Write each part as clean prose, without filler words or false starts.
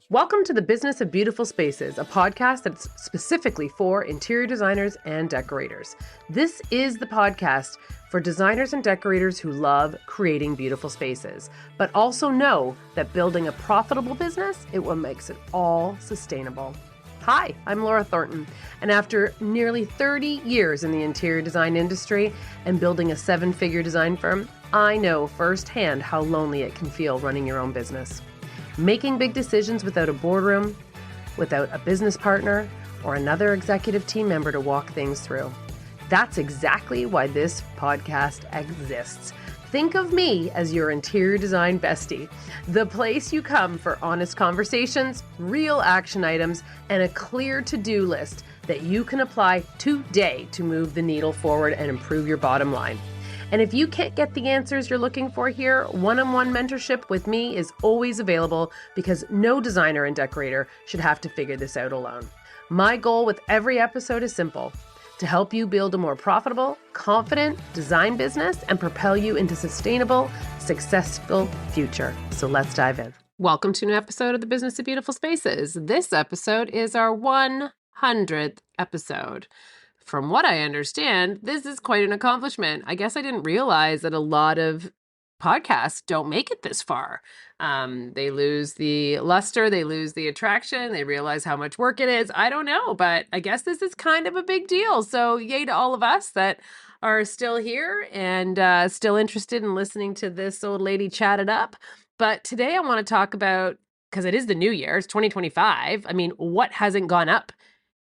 Welcome to the Business of Beautiful Spaces, a podcast that's specifically for interior designers and decorators. This is the podcast for designers and decorators who love creating beautiful spaces, but also know that building a profitable business is what makes it all sustainable. Hi, I'm Laura Thornton, and after nearly 30 years in the interior design industry and building a seven-figure design firm, I know firsthand how lonely it can feel running your own business. Making big decisions without a boardroom, without a business partner, or another executive team member to walk things through. That's exactly why this podcast exists. Think of me as your interior design bestie, the place you come for honest conversations, real action items, and a clear to-do list that you can apply today to move the needle forward and improve your bottom line. And if you can't get the answers you're looking for here, one-on-one mentorship with me is always available because no designer and decorator should have to figure this out alone. My goal with every episode is simple: to help you build a more profitable, confident design business and propel you into sustainable, successful future. So let's dive in. Welcome to an episode of the Business of Beautiful Spaces. This episode is our 100th episode. From what I understand, this is quite an accomplishment. I guess I didn't realize that a lot of podcasts don't make it this far. They lose the luster, they lose the attraction, they realize how much work it is. I don't know, but I guess this is kind of a big deal. So yay to all of us that are still here and still interested in listening to this old lady chat it up. But today I want to talk about, because it is the new year, it's 2025. I mean, what hasn't gone up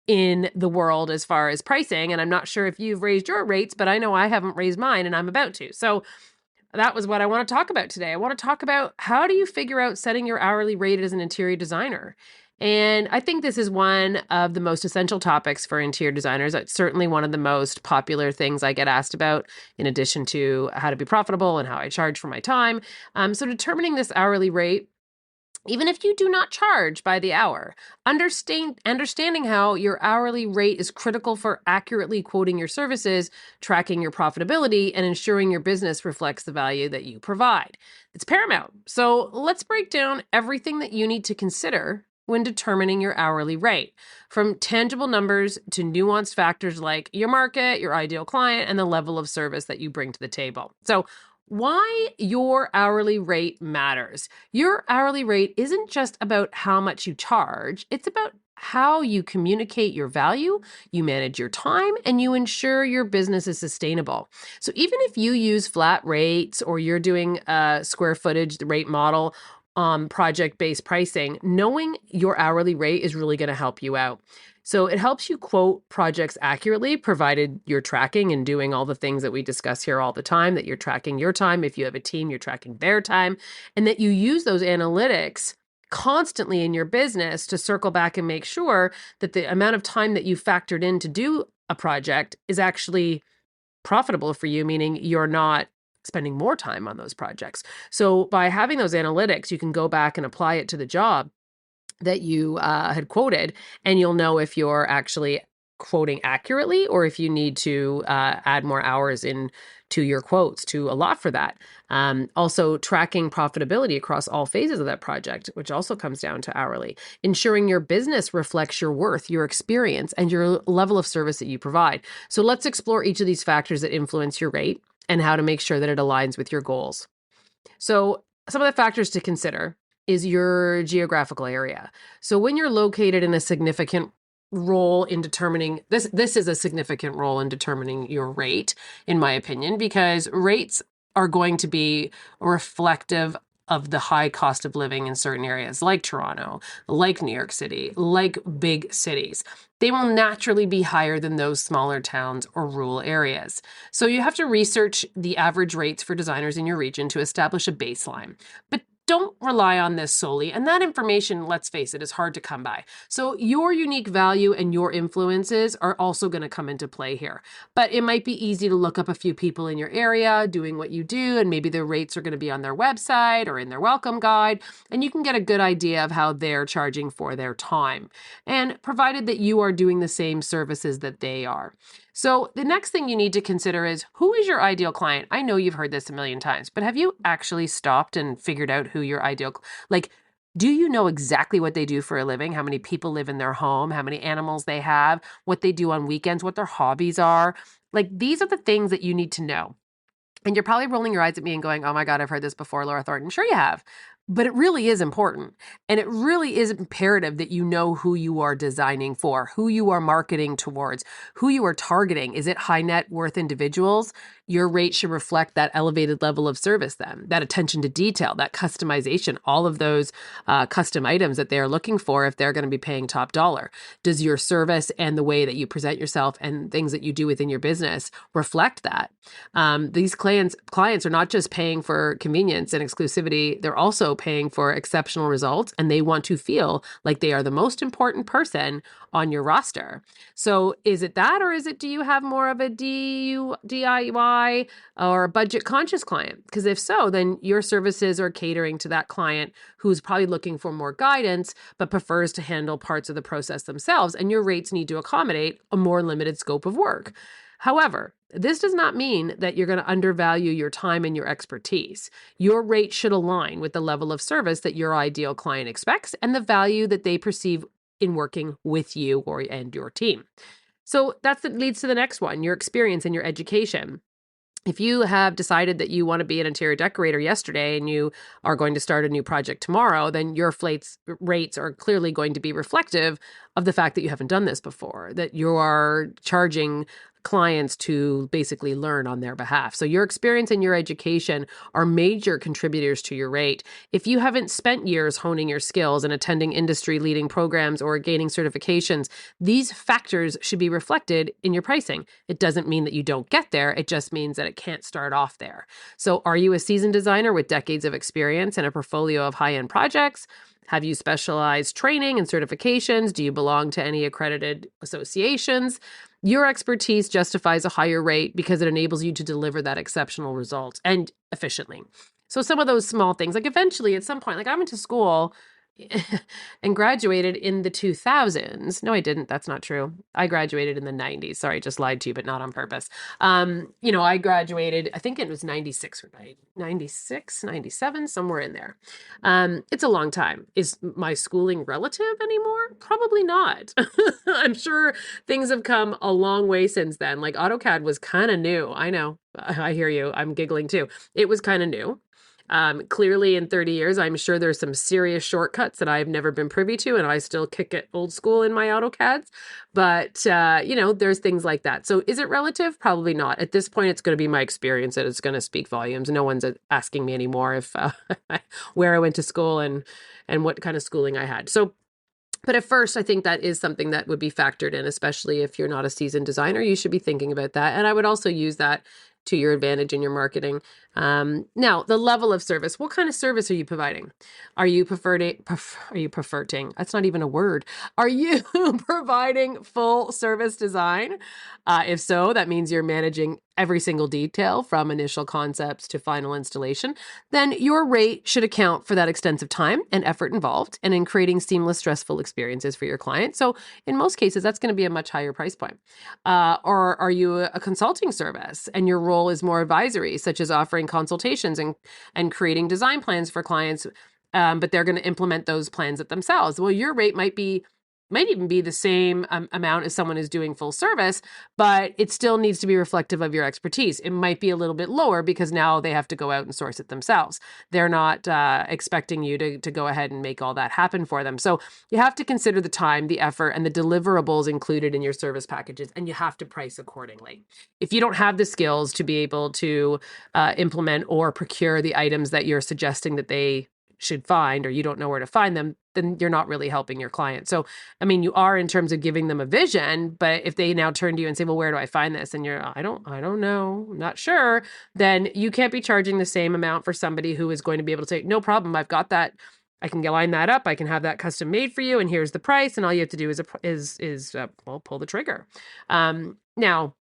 in the world as far as pricing? And I'm not sure if you've raised your rates, but I know I haven't raised mine and I'm about to. So that was what I want to talk about today. I want to talk about how do you figure out setting your hourly rate as an interior designer? And I think this is one of the most essential topics for interior designers. It's certainly one of the most popular things I get asked about, in addition to how to be profitable and how I charge for my time. So determining this hourly rate, even if you do not charge by the hour, understanding how your hourly rate is critical for accurately quoting your services, tracking your profitability, and ensuring your business reflects the value that you provide. It's paramount. So let's break down everything that you need to consider when determining your hourly rate, from tangible numbers to nuanced factors like your market, your ideal client, and the level of service that you bring to the table. So why your hourly rate matters. Your hourly rate isn't just about how much you charge, it's about how you communicate your value, you manage your time, and you ensure your business is sustainable. So even if you use flat rates or you're doing a square footage rate model, project-based pricing, knowing your hourly rate is really going to help you out. So it helps you quote projects accurately, provided you're tracking and doing all the things that we discuss here all the time, that you're tracking your time. If you have a team, you're tracking their time, and that you use those analytics constantly in your business to circle back and make sure that the amount of time that you factored in to do a project is actually profitable for you, meaning you're not spending more time on those projects. So by having those analytics, you can go back and apply it to the job that you had quoted, and you'll know if you're actually quoting accurately or if you need to add more hours in to your quotes to allot for that. Also tracking profitability across all phases of that project, which also comes down to hourly. Ensuring your business reflects your worth, your experience, and your level of service that you provide. So let's explore each of these factors that influence your rate and how to make sure that it aligns with your goals. So some of the factors to consider is your geographical area. So when you're located in a significant role in determining this is a significant role in determining your rate, in my opinion, because rates are going to be reflective of the high cost of living in certain areas like Toronto, like New York City, like big cities. They will naturally be higher than those smaller towns or rural areas. So you have to research the average rates for designers in your region to establish a baseline. But don't rely on this solely. And that information, let's face it, is hard to come by. So your unique value and your influences are also going to come into play here. But it might be easy to look up a few people in your area doing what you do, and maybe their rates are going to be on their website or in their welcome guide, and you can get a good idea of how they're charging for their time. And provided that you are doing the same services that they are. So the next thing you need to consider is, who is your ideal client? I know you've heard this a million times, but have you actually stopped and figured out who your ideal, like Do you know exactly what they do for a living? How many people live in their home? How many animals they have? What they do on weekends? What their hobbies are? Like, these are the things that you need to know. And you're probably rolling your eyes at me and going, oh my God, I've heard this before, Laura Thornton. Sure, you have. But it really is important. And it really is imperative that you know who you are designing for, who you are marketing towards, who you are targeting. Is it high net worth individuals? Your rate should reflect that elevated level of service, then, that attention to detail, that customization, all of those custom items that they are looking for if they're going to be paying top dollar. Does your service and the way that you present yourself and things that you do within your business reflect that? These clients are not just paying for convenience and exclusivity, they're also paying for exceptional results, and they want to feel like they are the most important person on your roster. So is it that, or is it, do you have more of a DIY or a budget conscious client? Because if so, then your services are catering to that client who's probably looking for more guidance, but prefers to handle parts of the process themselves, and your rates need to accommodate a more limited scope of work. However, this does not mean that you're going to undervalue your time and your expertise. Your rate should align with the level of service that your ideal client expects and the value that they perceive in working with you and your team. So that leads to the next one, your experience and your education. If you have decided that you want to be an interior decorator yesterday and you are going to start a new project tomorrow, then your rates are clearly going to be reflective of the fact that you haven't done this before, that you are charging clients to basically learn on their behalf. So your experience and your education are major contributors to your rate. If you haven't spent years honing your skills and attending industry-leading programs or gaining certifications, these factors should be reflected in your pricing. It doesn't mean that you don't get there. It just means that it can't start off there. So are you a seasoned designer with decades of experience and a portfolio of high-end projects? Have you specialized training and certifications? Do you belong to any accredited associations? Your expertise justifies a higher rate because it enables you to deliver that exceptional result and efficiently. So some of those small things, like eventually at some point, like I went to school and graduated in the 2000s. No, I didn't. That's not true. I graduated in the 90s. Sorry, I just lied to you, but not on purpose. I graduated, I think it was 96 or 96, 97, somewhere in there. It's a long time. Is my schooling relative anymore? Probably not. I'm sure things have come a long way since then. Like AutoCAD was kind of new. I know. I hear you. I'm giggling too. It was kind of new. Clearly in 30 years, I'm sure there's some serious shortcuts that I've never been privy to, and I still kick it old school in my AutoCADs. But, there's things like that. So is it relative? Probably not. At this point, it's going to be my experience that it's going to speak volumes. No one's asking me anymore if where I went to school and what kind of schooling I had. So, but at first, I think that is something that would be factored in, especially if you're not a seasoned designer. You should be thinking about that. And I would also use that to your advantage in your marketing. Now, the level of service. What kind of service are you providing? Are you preferring? That's not even a word. Are you providing full service design? If so, that means you're managing every single detail from initial concepts to final installation. Then your rate should account for that extensive time and effort involved and in creating seamless, stressful experiences for your client. So in most cases, that's going to be a much higher price point. Or are you a consulting service and your role is more advisory, such as offering consultations and creating design plans for clients, but they're going to implement those plans themselves? Well, your rate might even be the same amount as someone who's doing full service, but it still needs to be reflective of your expertise. It might be a little bit lower because now they have to go out and source it themselves. They're not expecting you to go ahead and make all that happen for them. So you have to consider the time, the effort, and the deliverables included in your service packages, and you have to price accordingly. If you don't have the skills to be able to implement or procure the items that you're suggesting that they should find, or you don't know where to find them, then you're not really helping your client. So, I mean, you are in terms of giving them a vision, but if they now turn to you and say, well, where do I find this? And you're, I don't know, I'm not sure, then you can't be charging the same amount for somebody who is going to be able to say, no problem, I've got that. I can line that up. I can have that custom made for you. And here's the price. And all you have to do is pull the trigger. Now,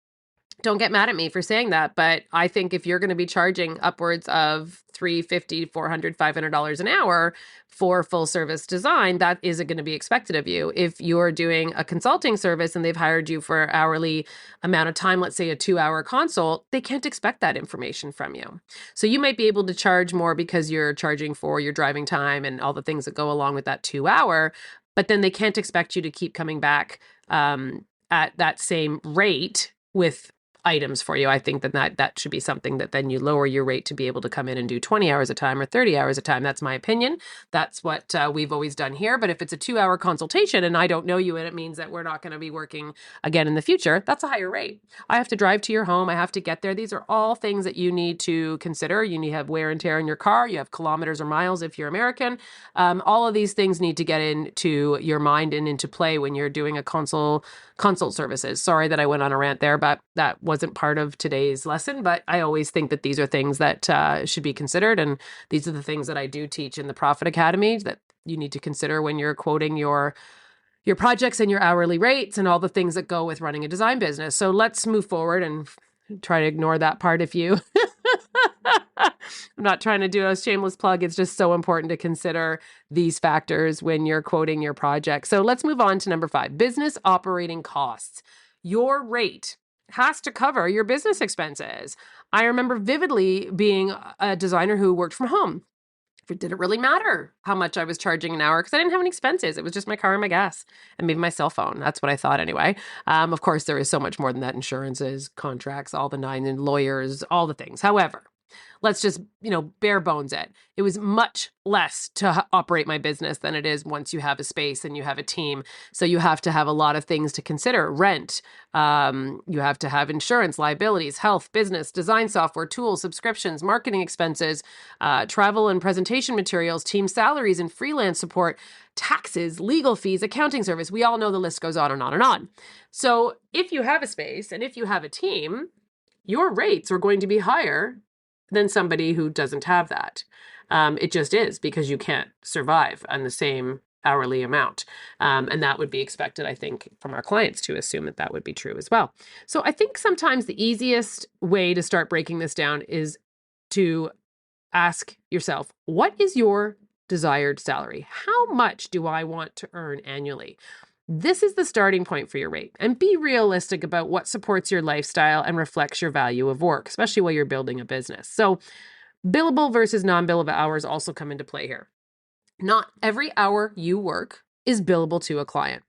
Don't get mad at me for saying that, but I think if you're going to be charging upwards of $350, $400, $500 an hour for full service design, that isn't going to be expected of you. If you're doing a consulting service and they've hired you for an hourly amount of time, let's say a 2-hour consult, they can't expect that information from you. So you might be able to charge more because you're charging for your driving time and all the things that go along with that 2 hour, but then they can't expect you to keep coming back at that same rate with items for you. I think that should be something that then you lower your rate to be able to come in and do 20 hours a time or 30 hours a time. That's my opinion. That's what we've always done here. But if it's a 2-hour consultation and I don't know you and it means that we're not going to be working again in the future, that's a higher rate. I have to drive to your home. I have to get there. These are all things that you need to consider. You need to have wear and tear in your car. You have kilometers or miles if you're American. All of these things need to get into your mind and into play when you're doing a consult services. Sorry that I went on a rant there, but that wasn't part of today's lesson. But I always think that these are things that should be considered. And these are the things that I do teach in the Profit Academy that you need to consider when you're quoting your projects and your hourly rates and all the things that go with running a design business. So let's move forward and try to ignore that part if you I'm not trying to do a shameless plug. It's just so important to consider these factors when you're quoting your project. So let's move on to number 5, business operating costs. Your rate has to cover your business expenses. I remember vividly being a designer who worked from home. It didn't really matter how much I was charging an hour because I didn't have any expenses. It was just my car and my gas and maybe my cell phone. That's what I thought anyway. Of course, there is so much more than that: insurances, contracts, all the nine, and lawyers, all the things. However, let's just, bare bones it. It was much less to operate my business than it is once you have a space and you have a team. So you have to have a lot of things to consider: rent. You have to have insurance, liabilities, health, business, design software, tools, subscriptions, marketing expenses, travel and presentation materials, team salaries and freelance support, taxes, legal fees, accounting service. We all know the list goes on and on and on. So if you have a space and if you have a team, your rates are going to be higher than somebody who doesn't have that. It just is, because you can't survive on the same hourly amount. And that would be expected, I think, from our clients to assume that that would be true as well. So I think sometimes the easiest way to start breaking this down is to ask yourself, what is your desired salary? How much do I want to earn annually? This is the starting point for your rate, and be realistic about what supports your lifestyle and reflects your value of work, especially while you're building a business. So billable versus non-billable hours also come into play here. Not every hour you work is billable to a client.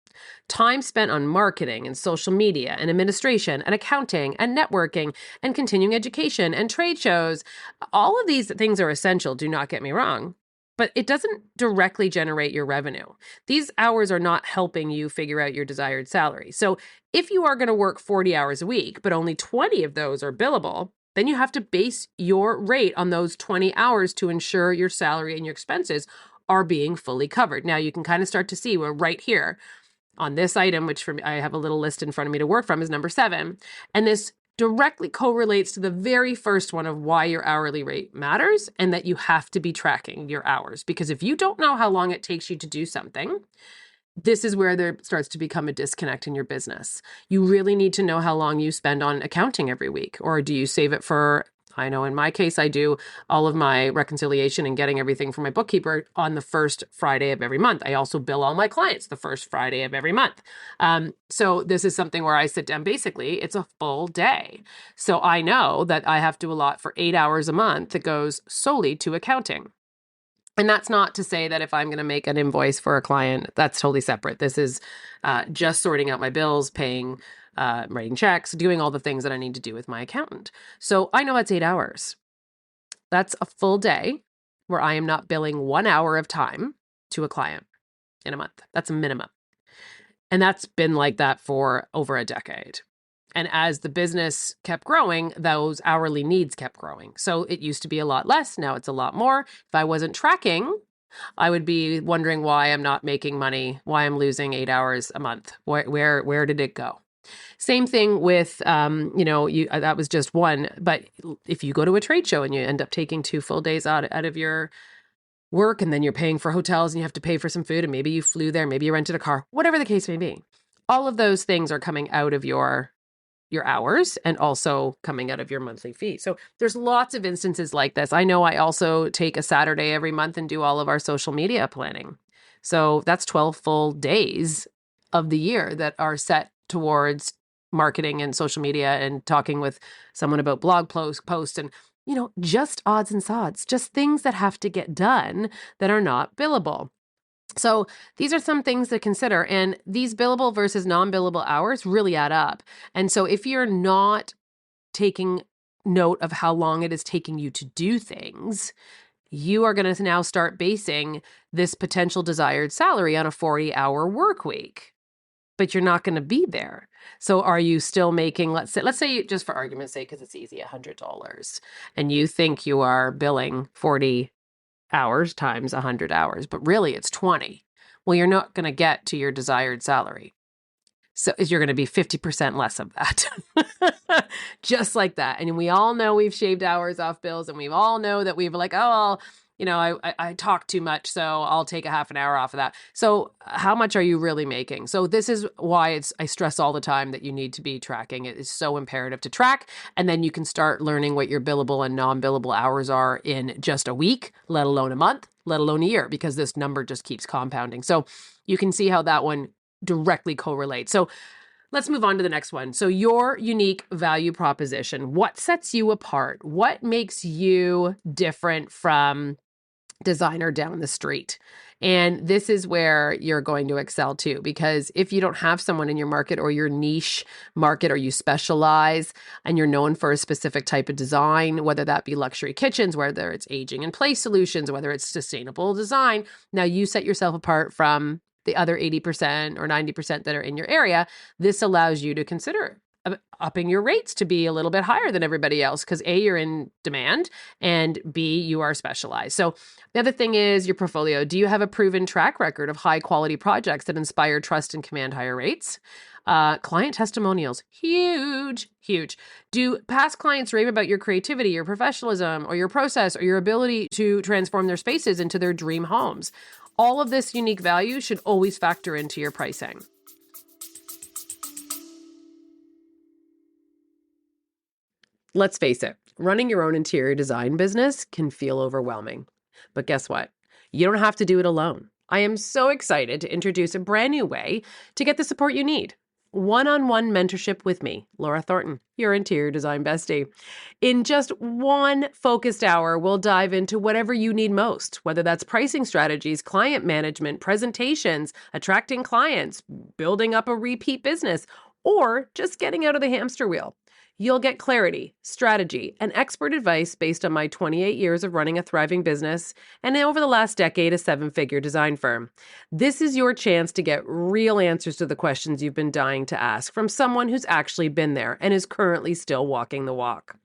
Time spent on marketing and social media and administration and accounting and networking and continuing education and trade shows, all of these things are essential, do not get me wrong. But it doesn't directly generate your revenue. These hours are not helping you figure out your desired salary. So if you are going to work 40 hours a week, but only 20 of those are billable, then you have to base your rate on those 20 hours to ensure your salary and your expenses are being fully covered. Now you can kind of start to see we're right here on this item, which for me, I have a little list in front of me to work from, is number 7. And this directly correlates to the very first one of why your hourly rate matters, and that you have to be tracking your hours. Because if you don't know how long it takes you to do something, this is where there starts to become a disconnect in your business. You really need to know how long you spend on accounting every week. Or do you save it for, I know in my case, I do all of my reconciliation and getting everything from my bookkeeper on the first Friday of every month. I also bill all my clients the first Friday of every month. So this is something where I sit down, basically, it's a full day. So I know that I have to allot for 8 hours a month that goes solely to accounting. And that's not to say that if I'm going to make an invoice for a client, that's totally separate. This is just sorting out my bills, paying, writing checks, doing all the things that I need to do with my accountant. So I know it's 8 hours. That's a full day where I am not billing 1 hour of time to a client in a month. That's a minimum. And that's been like that for over a decade. And as the business kept growing, those hourly needs kept growing. So it used to be a lot less. Now it's a lot more. If I wasn't tracking, I would be wondering why I'm not making money, why I'm losing 8 hours a month. Where did it go? Same thing with, that was just one. But if you go to a trade show and you end up taking 2 full days out of your work, and then you're paying for hotels and you have to pay for some food, and maybe you flew there, maybe you rented a car, whatever the case may be, all of those things are coming out of your your hours and also coming out of your monthly fee. So there's lots of instances like this. I know I also take a Saturday every month and do all of our social media planning. So that's 12 full days of the year that are set towards marketing and social media and talking with someone about blog posts and, just odds and sods, just things that have to get done that are not billable. So these are some things to consider, and these billable versus non-billable hours really add up. And so if you're not taking note of how long it is taking you to do things, you are going to now start basing this potential desired salary on a 40-hour work week, but you're not going to be there. So are you still making, let's say just for argument's sake, because it's easy, $100, and you think you are billing 40 hours times 100 hours, but really it's 20. Well, you're not going to get to your desired salary. So you're going to be 50% less of that. Just like that. And we all know we've shaved hours off bills, and we all know that we've like, oh, I talk too much, so I'll take a half an hour off of that. So how much are you really making? So this is why I stress all the time that you need to be tracking. It is so imperative to track. And then you can start learning what your billable and non-billable hours are in just a week, let alone a month, let alone a year, because this number just keeps compounding. So you can see how that one directly correlates. So let's move on to the next one. So your unique value proposition, what sets you apart? What makes you different from designer down the street? And this is where you're going to excel too, because if you don't have someone in your market or your niche market, or you specialize and you're known for a specific type of design, whether that be luxury kitchens, whether it's aging in place solutions, whether it's sustainable design, now you set yourself apart from the other 80% or 90% that are in your area. This allows you to consider upping your rates to be a little bit higher than everybody else, because A, you're in demand, and B, you are specialized. So the other thing is your portfolio. Do you have a proven track record of high quality projects that inspire trust and command higher rates? Client testimonials, huge. Do past clients rave about your creativity, your professionalism, or your process, or your ability to transform their spaces into their dream homes? All of this unique value should always factor into your pricing. Let's face it, running your own interior design business can feel overwhelming. But guess what? You don't have to do it alone. I am so excited to introduce a brand new way to get the support you need. One-on-one mentorship with me, Laura Thornton, your interior design bestie. In just one focused hour, we'll dive into whatever you need most, whether that's pricing strategies, client management, presentations, attracting clients, building up a repeat business, or just getting out of the hamster wheel. You'll get clarity, strategy, and expert advice based on my 28 years of running a thriving business and over the last decade, a 7-figure design firm. This is your chance to get real answers to the questions you've been dying to ask from someone who's actually been there and is currently still walking the walk.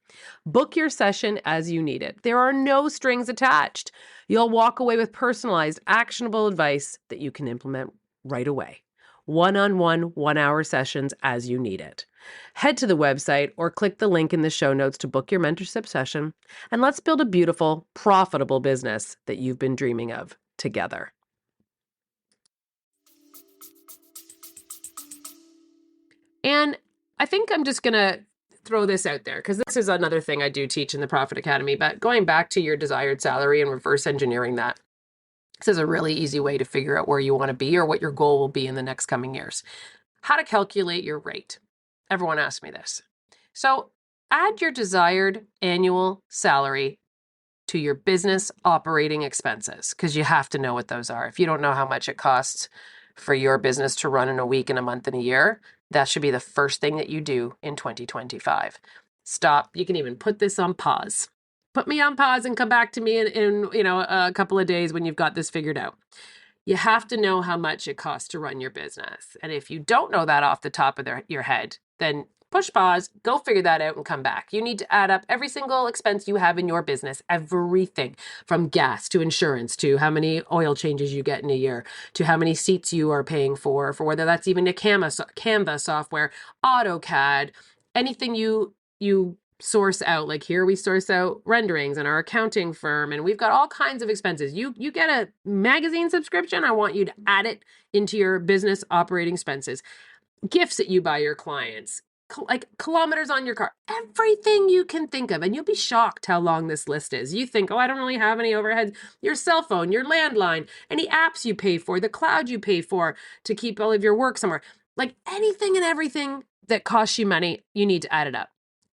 Book your session as you need it. There are no strings attached. You'll walk away with personalized, actionable advice that you can implement right away. One-on-one, 1-hour sessions as you need it. Head to the website or click the link in the show notes to book your mentorship session, and let's build a beautiful, profitable business that you've been dreaming of together. And I think I'm just going to throw this out there, because this is another thing I do teach in the Profit Academy, but going back to your desired salary and reverse engineering that. This is a really easy way to figure out where you want to be or what your goal will be in the next coming years. How to calculate your rate. Everyone asks me this. So add your desired annual salary to your business operating expenses, because you have to know what those are. If you don't know how much it costs for your business to run in a week, in a month, in a year, that should be the first thing that you do in 2025. Stop. You can even put this on pause. Put me on pause and come back to me in a couple of days when you've got this figured out. You have to know how much it costs to run your business. And if you don't know that off the top of your head, then push pause, go figure that out and come back. You need to add up every single expense you have in your business, everything from gas to insurance to how many oil changes you get in a year to how many seats you are paying for whether that's even a Canva software, AutoCAD, anything you source out. Like here we source out renderings and our accounting firm, and we've got all kinds of expenses. You get a magazine subscription, I want you to add it into your business operating expenses. Gifts that you buy your clients, like kilometers on your car, everything you can think of. And you'll be shocked how long this list is. You think, oh, I don't really have any overheads. Your cell phone, your landline, any apps you pay for, the cloud you pay for to keep all of your work somewhere. Like anything and everything that costs you money, you need to add it up.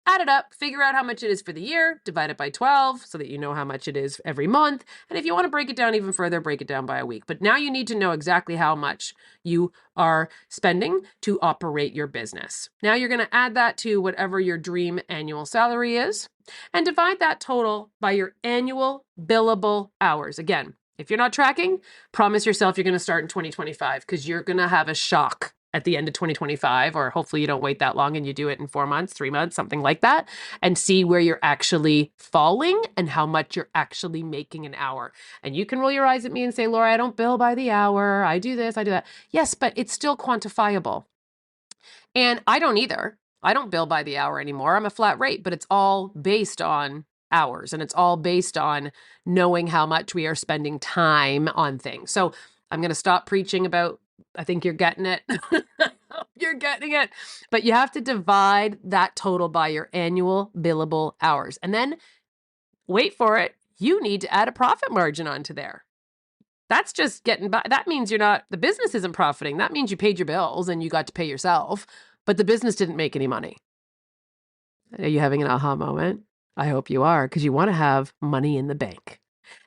Add it up, figure out how much it is for the year, divide it by 12 so that you know how much it is every month. And if you want to break it down even further, break it down by a week. But now you need to know exactly how much you are spending to operate your business. Now you're going to add that to whatever your dream annual salary is and divide that total by your annual billable hours. Again, if you're not tracking, promise yourself you're going to start in 2025 because you're going to have a shock at the end of 2025, or hopefully you don't wait that long and you do it in 4 months, 3 months, something like that, and see where you're actually falling and how much you're actually making an hour. And you can roll your eyes at me and say, Laura, I don't bill by the hour. I do this, I do that. Yes, but it's still quantifiable. And I don't either. I don't bill by the hour anymore. I'm a flat rate, but it's all based on hours and it's all based on knowing how much we are spending time on things. So I'm going to stop preaching about, I think you're getting it. You're getting it. But you have to divide that total by your annual billable hours. And then wait for it. You need to add a profit margin onto there. That's just getting by. That means the business isn't profiting. That means you paid your bills and you got to pay yourself, but the business didn't make any money. Are you having an aha moment? I hope you are, because you want to have money in the bank.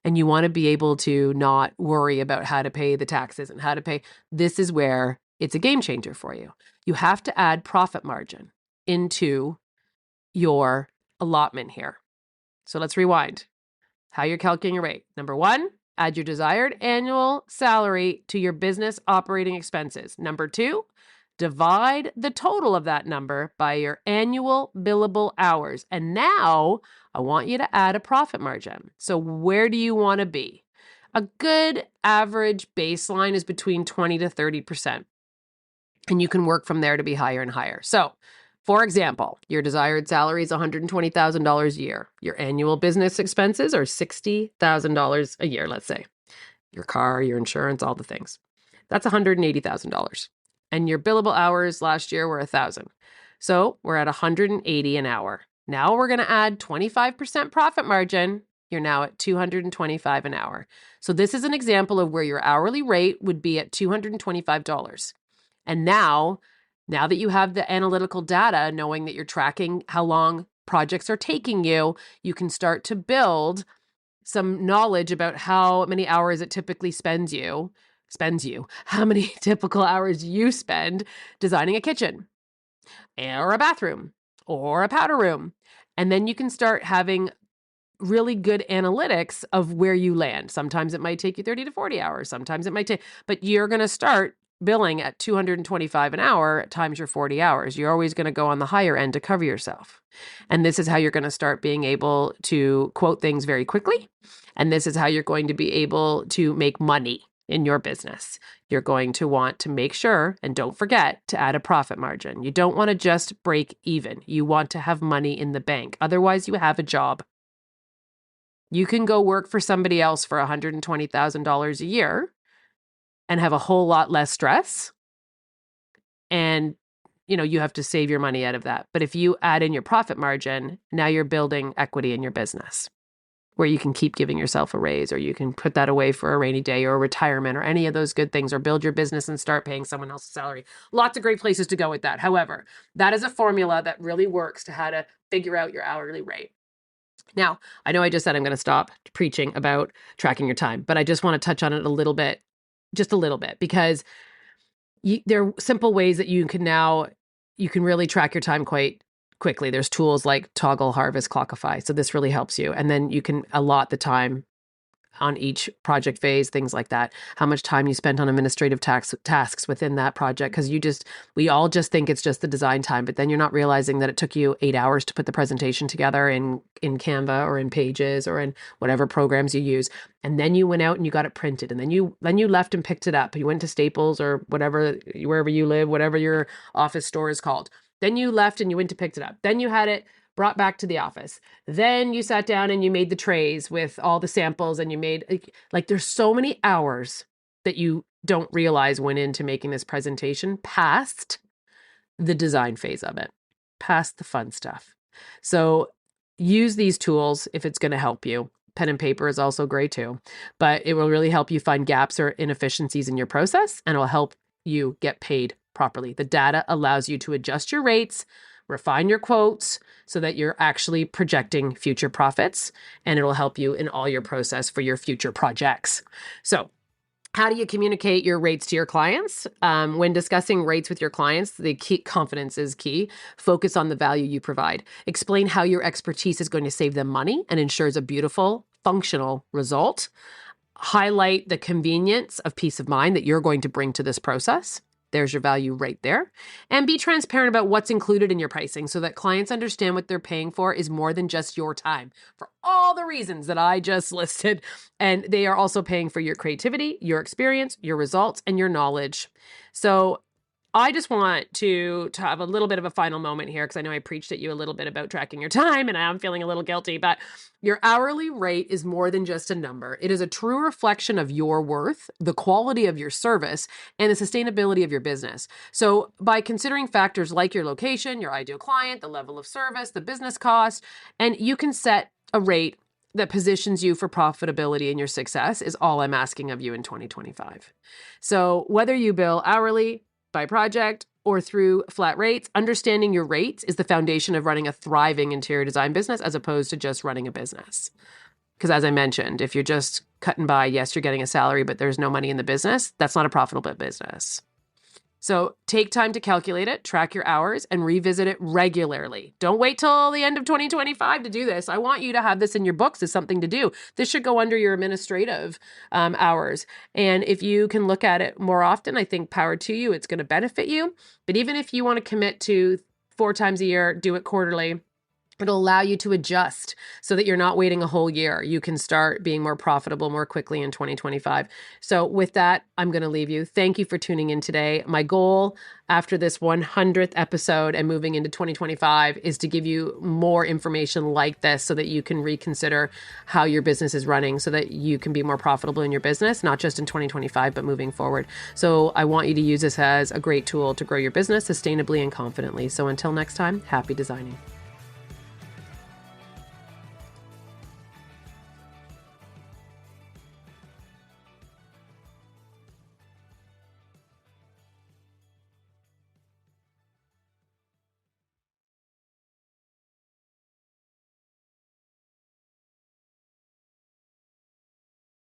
And you want to be able to not worry about how to pay the taxes and how to pay. This is where it's a game changer for you. You have to add profit margin into your allotment here. So let's rewind. How you're calculating your rate. Number one, add your desired annual salary to your business operating expenses. Number two, divide the total of that number by your annual billable hours. And now I want you to add a profit margin. So where do you want to be? A good average baseline is between 20 to 30%. And you can work from there to be higher and higher. So for example, your desired salary is $120,000 a year. Your annual business expenses are $60,000 a year, let's say. Your car, your insurance, all the things. That's $180,000. And your billable hours last year were 1,000. So we're at 180 an hour. Now we're going to add 25% profit margin. You're now at $225 an hour. So this is an example of where your hourly rate would be at $225. And now that you have the analytical data, knowing that you're tracking how long projects are taking you, you can start to build some knowledge about how many hours it typically spends you, how many typical hours you spend designing a kitchen or a bathroom or a powder room. And then you can start having really good analytics of where you land. Sometimes it might take you 30 to 40 hours. Sometimes it might take, but you're going to start billing at $225 an hour times your 40 hours. You're always going to go on the higher end to cover yourself. And this is how you're going to start being able to quote things very quickly. And this is how you're going to be able to make money in your business. You're going to want to make sure, and don't forget, to add a profit margin. You don't want to just break even. You want to have money in the bank. Otherwise, you have a job. You can go work for somebody else for $120,000 a year and have a whole lot less stress. And, you have to save your money out of that. But if you add in your profit margin, now you're building equity in your business where you can keep giving yourself a raise, or you can put that away for a rainy day or a retirement or any of those good things, or build your business and start paying someone else's salary. Lots of great places to go with that. However, that is a formula that really works to how to figure out your hourly rate. Now, I know I just said I'm going to stop preaching about tracking your time, but I just want to touch on it just a little bit, because there are simple ways that you can really track your time quite quickly. There's tools like Toggle, Harvest, Clockify. So this really helps you. And then you can allot the time on each project phase, things like that, how much time you spent on administrative tasks within that project. Because we all just think it's just the design time, but then you're not realizing that it took you 8 hours to put the presentation together in Canva or in Pages or in whatever programs you use. And then you went out and you got it printed. And then you left and picked it up. You went to Staples or whatever, wherever you live, whatever your office store is called. Then you left and you went to pick it up. Then you had it brought back to the office. Then you sat down and you made the trays with all the samples, and you made, like, there's so many hours that you don't realize went into making this presentation past the design phase of it. past the fun stuff. So use these tools if it's going to help you. Pen and paper is also great too, but it will really help you find gaps or inefficiencies in your process, and it will help you get paid properly. The data allows you to adjust your rates, refine your quotes so that you're actually projecting future profits, and it'll help you in all your process for your future projects. So how do you communicate your rates to your clients? When discussing rates with your clients, the key confidence is key. Focus on the value you provide. Explain how your expertise is going to save them money and ensures a beautiful, functional result. Highlight the convenience of peace of mind that you're going to bring to this process. There's your value right there. And be transparent about what's included in your pricing so that clients understand what they're paying for is more than just your time for all the reasons that I just listed. And they are also paying for your creativity, your experience, your results, and your knowledge. So I just want to have a little bit of a final moment here because I know I preached at you a little bit about tracking your time and I'm feeling a little guilty, but your hourly rate is more than just a number. It is a true reflection of your worth, the quality of your service, and the sustainability of your business. So by considering factors like your location, your ideal client, the level of service, the business cost, and you can set a rate that positions you for profitability and your success is all I'm asking of you in 2025. So whether you bill hourly, by project, or through flat rates, understanding your rates is the foundation of running a thriving interior design business as opposed to just running a business. Because as I mentioned, if you're just cutting by, yes, you're getting a salary, but there's no money in the business, that's not a profitable business. So take time to calculate it, track your hours, and revisit it regularly. Don't wait till the end of 2025 to do this. I want you to have this in your books as something to do. This should go under your administrative hours. And if you can look at it more often, I think power to you, it's going to benefit you. But even if you want to commit to 4 times a year, do it quarterly. It'll allow you to adjust so that you're not waiting a whole year. You can start being more profitable more quickly in 2025. So with that, I'm going to leave you. Thank you for tuning in today. My goal after this 100th episode and moving into 2025 is to give you more information like this so that you can reconsider how your business is running so that you can be more profitable in your business, not just in 2025, but moving forward. So I want you to use this as a great tool to grow your business sustainably and confidently. So until next time, happy designing.